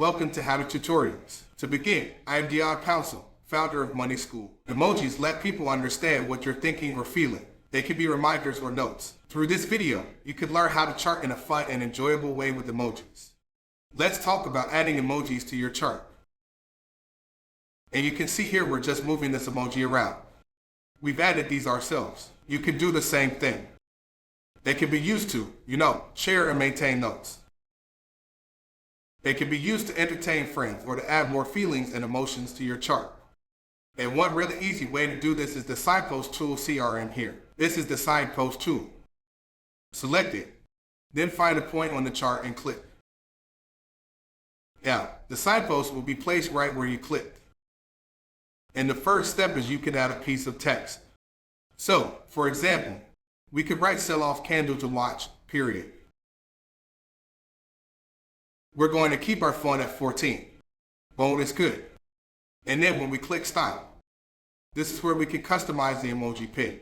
Welcome to How to Tutorials. To begin, I am Dion Council, founder of Money School. Emojis let people understand what you're thinking or feeling. They can be reminders or notes. Through this video, you can learn how to chart in a fun and enjoyable way with emojis. Let's talk about adding emojis to your chart. And you can see here we're just moving this emoji around. We've added these ourselves. You can do the same thing. They can be used to, share and maintain notes. They can be used to entertain friends or to add more feelings and emotions to your chart. And one really easy way to do this is the Signpost tool CRM here. This is the Signpost tool. Select it, then find a point on the chart and click. Now, the signpost will be placed right where you clicked. And the first step is you can add a piece of text. So, for example, we could write sell off candle to watch, period. We're going to keep our font at 14. Bold is good. And then when we click style, this is where we can customize the emoji pin.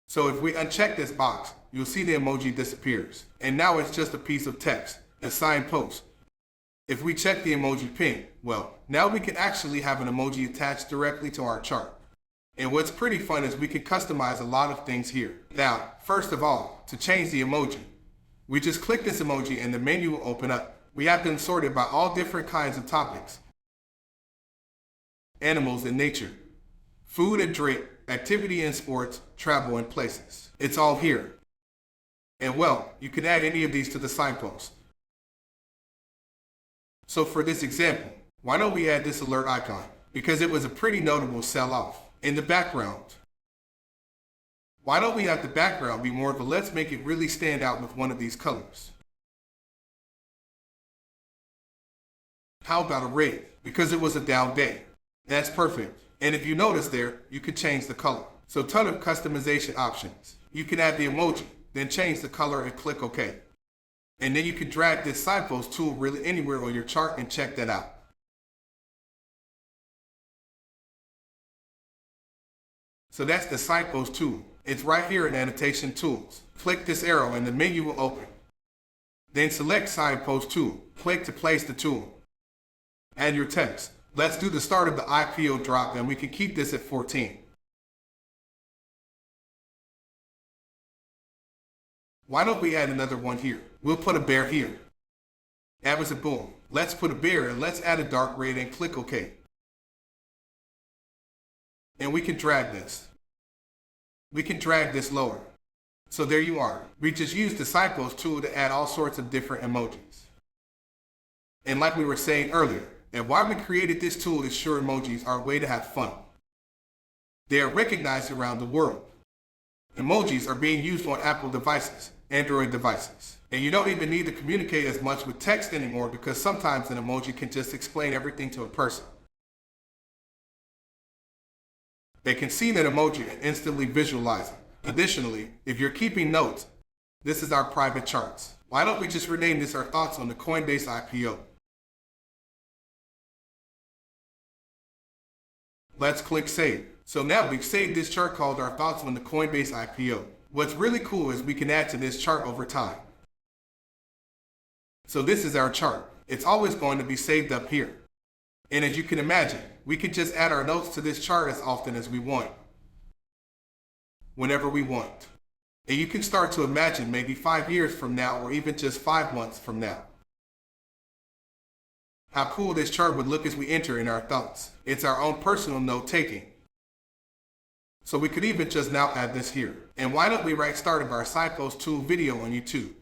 So if we uncheck this box, you'll see the emoji disappears. And now it's just a piece of text, a signpost. If we check the emoji pin, well, now we can actually have an emoji attached directly to our chart. And what's pretty fun is we can customize a lot of things here. Now, first of all, to change the emoji, we just click this emoji and the menu will open up. We have them sorted by all different kinds of topics. Animals and nature, food and drink, activity and sports, travel and places. It's all here. And well, you can add any of these to the signpost. So for this example, why don't we add this alert icon? Because it was a pretty notable sell-off. In the background. Why don't we have the background be more of a let's make it really stand out with one of these colors? How about a red? Because it was a down day. That's perfect. And if you notice there, you could change the color. So ton of customization options. You can add the emoji, then change the color and click OK. And then you can drag this signpost tool really anywhere on your chart and check that out. So that's the Signpost tool. It's right here in Annotation Tools. Click this arrow and the menu will open. Then select Signpost tool. Click to place the tool. Add your text. Let's do the start of the IPO drop and we can keep this at 14. Why don't we add another one here? We'll put a bear here. That was a boom. Let's put a bear and let's add a dark red and click OK. And we can drag this. We can drag this lower. So there you are. We just used the Signpost tool to add all sorts of different emojis. And like we were saying earlier, and why we created this tool is sure emojis are a way to have fun. They are recognized around the world. Emojis are being used on Apple devices, Android devices. And you don't even need to communicate as much with text anymore because sometimes an emoji can just explain everything to a person. They can see that emoji and instantly visualize it. Additionally, if you're keeping notes, this is our private charts. Why don't we just rename this our thoughts on the Coinbase IPO? Let's click save. So now we've saved this chart called our thoughts on the Coinbase IPO. What's really cool is we can add to this chart over time. So this is our chart. It's always going to be saved up here. And as you can imagine, we can just add our notes to this chart as often as we want. Whenever we want. And you can start to imagine maybe 5 years from now or even just 5 months from now. How cool this chart would look as we enter in our thoughts. It's our own personal note taking. So we could even just now add this here. And why don't we write start of our Signpost tool video on YouTube?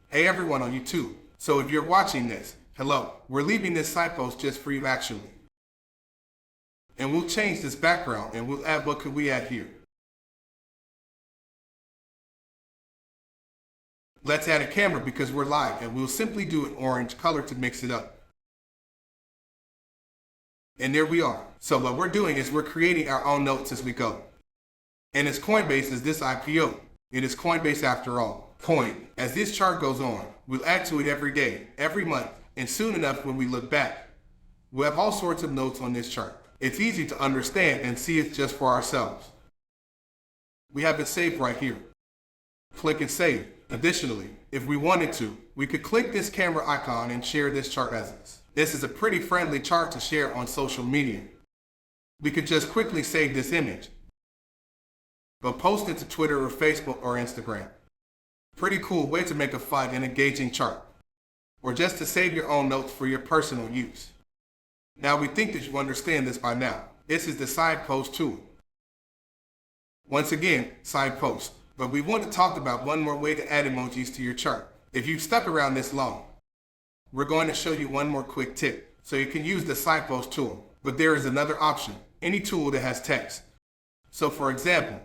Hey everyone on YouTube. So if you're watching this, hello, we're leaving this signpost just for you actually. And we'll change this background and we'll add what could we add here. Let's add a camera because we're live and we'll simply do an orange color to mix it up. And there we are. So what we're doing is we're creating our own notes as we go. And as Coinbase is this IPO, it is Coinbase after all. Coin. As this chart goes on, we'll add to it every day, every month, and soon enough when we look back, we'll have all sorts of notes on this chart. It's easy to understand and see it just for ourselves. We have it saved right here. Click and save. Additionally, if we wanted to, we could click this camera icon and share this chart as is. This is a pretty friendly chart to share on social media. We could just quickly save this image, but post it to Twitter or Facebook or Instagram. Pretty cool way to make a fun and engaging chart, or just to save your own notes for your personal use. Now we think that you understand this by now. This is the side post tool. Once again, side post, but we want to talk about one more way to add emojis to your chart. If you've stuck around this long, we're going to show you one more quick tip so you can use the side post tool. But there is another option, any tool that has text. So for example,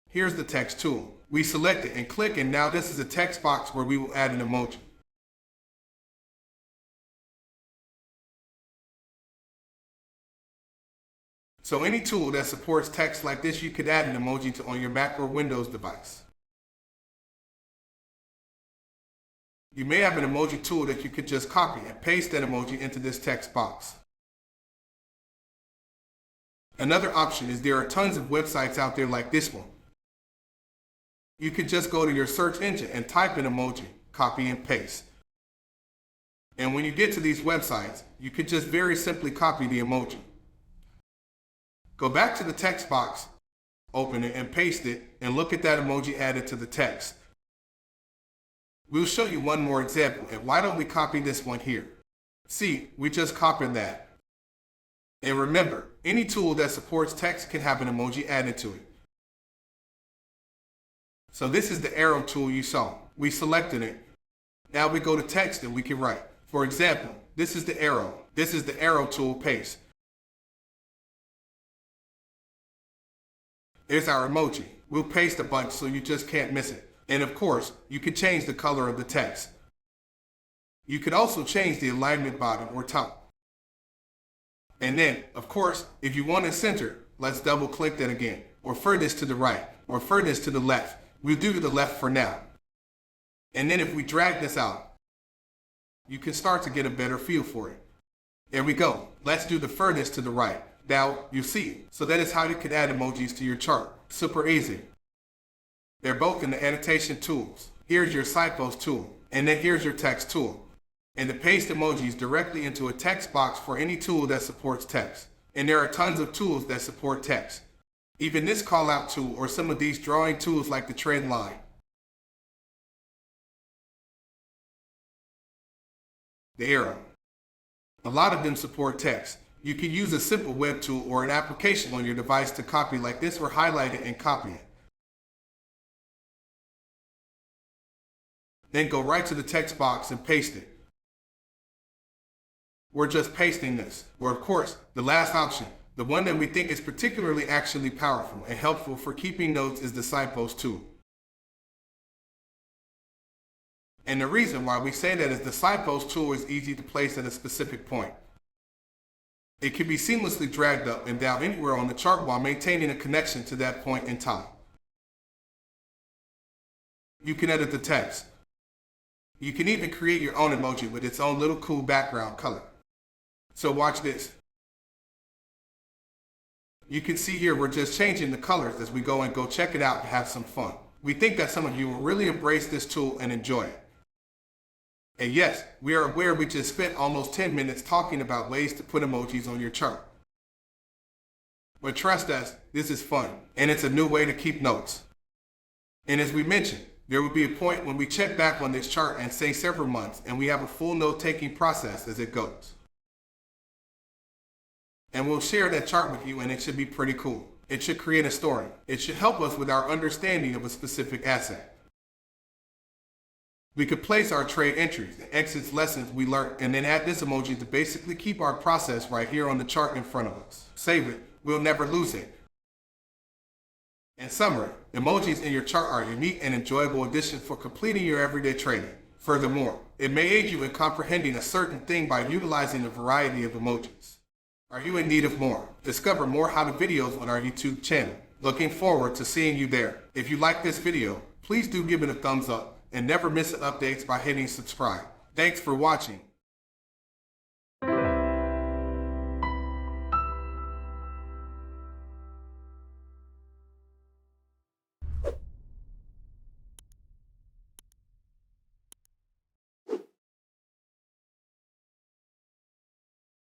here's the text tool. We select it and click, and now this is a text box where we will add an emoji. So any tool that supports text like this, you could add an emoji to on your Mac or Windows device. You may have an emoji tool that you could just copy and paste that emoji into this text box. Another option is there are tons of websites out there like this one. You could just go to your search engine and type in emoji, copy and paste. And when you get to these websites, you could just very simply copy the emoji. Go back to the text box, open it and paste it, and look at that emoji added to the text. We'll show you one more example, and why don't we copy this one here? See, we just copied that. And remember, any tool that supports text can have an emoji added to it. So this is the arrow tool you saw. We selected it. Now we go to text and we can write. For example, this is the arrow. This is the arrow tool, paste. There's our emoji. We'll paste a bunch so you just can't miss it. And of course, you can change the color of the text. You could also change the alignment bottom or top. And then, of course, if you want it centered, let's double click that again, or furthest to the right, or furthest to the left. We'll do to the left for now. And then if we drag this out, you can start to get a better feel for it. There we go. Let's do the furthest to the right. Now, you see, so that is how you can add emojis to your chart. Super easy. They're both in the Annotation Tools. Here's your side post tool, and then here's your text tool. And the paste emojis directly into a text box for any tool that supports text. And there are tons of tools that support text. Even this call-out tool or some of these drawing tools like the trend line. The arrow. A lot of them support text. You can use a simple web tool or an application on your device to copy like this, or highlight it and copy it. Then go right to the text box and paste it. We're just pasting this. Or of course, the last option, the one that we think is particularly actually powerful and helpful for keeping notes, is the side post tool. And the reason why we say that is the side post tool is easy to place at a specific point. It can be seamlessly dragged up and down anywhere on the chart while maintaining a connection to that point in time. You can edit the text. You can even create your own emoji with its own little cool background color. So watch this. You can see here we're just changing the colors as we go check it out and have some fun. We think that some of you will really embrace this tool and enjoy it. And yes, we are aware we just spent almost 10 minutes talking about ways to put emojis on your chart. But trust us, this is fun, and it's a new way to keep notes. And as we mentioned, there will be a point when we check back on this chart and say several months, and we have a full note-taking process as it goes. And we'll share that chart with you, and it should be pretty cool. It should create a story. It should help us with our understanding of a specific asset. We could place our trade entries and exits lessons we learned, and then add this emoji to basically keep our process right here on the chart in front of us. Save it. We'll never lose it. In summary, emojis in your chart are a unique and enjoyable addition for completing your everyday trading. Furthermore, it may aid you in comprehending a certain thing by utilizing a variety of emojis. Are you in need of more? Discover more how-to videos on our YouTube channel. Looking forward to seeing you there. If you like this video, please do give it a thumbs up and never miss updates by hitting subscribe. Thanks for watching.